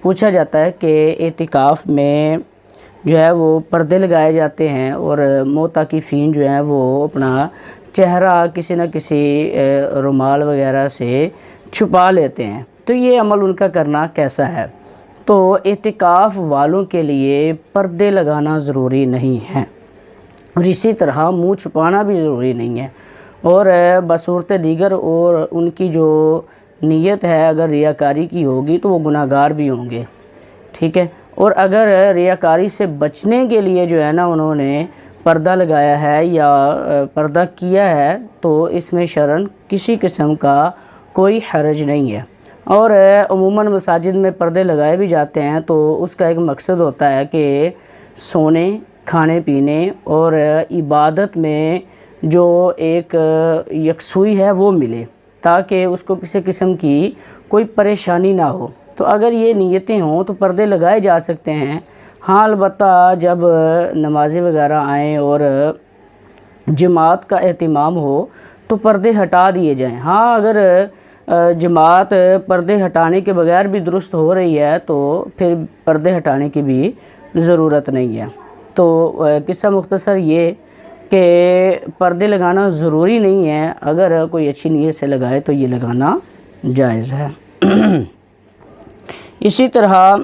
پوچھا جاتا ہے کہ اعتکاف میں جو ہے وہ پردے لگائے جاتے ہیں اور معتکفین جو ہیں وہ اپنا چہرہ کسی نہ کسی رومال وغیرہ سے چھپا لیتے ہیں، تو یہ عمل ان کا کرنا کیسا ہے؟ تو اعتکاف والوں کے لیے پردے لگانا ضروری نہیں ہے، اور اسی طرح منہ چھپانا بھی ضروری نہیں ہے، اور بصورت دیگر اور ان کی جو نیت ہے اگر ریاکاری کی ہوگی تو وہ گناہ گار بھی ہوں گے، ٹھیک ہے۔ اور اگر ریاکاری سے بچنے کے لیے جو ہے نا انہوں نے پردہ لگایا ہے یا پردہ کیا ہے تو اس میں شرعاً کسی قسم کا کوئی حرج نہیں ہے۔ اور عموماً مساجد میں پردے لگائے بھی جاتے ہیں تو اس کا ایک مقصد ہوتا ہے کہ سونے، کھانے پینے اور عبادت میں جو ایک یکسوئی ہے وہ ملے، تاکہ اس کو کسی قسم کی کوئی پریشانی نہ ہو۔ تو اگر یہ نیتیں ہوں تو پردے لگائے جا سکتے ہیں، ہاں البتہ جب نمازیں وغیرہ آئیں اور جماعت کا اہتمام ہو تو پردے ہٹا دیے جائیں۔ ہاں اگر جماعت پردے ہٹانے کے بغیر بھی درست ہو رہی ہے تو پھر پردے ہٹانے کی بھی ضرورت نہیں ہے۔ تو قصہ مختصر یہ کہ پردے لگانا ضروری نہیں ہے، اگر کوئی اچھی نیت سے لگائے تو یہ لگانا جائز ہے۔ اسی طرح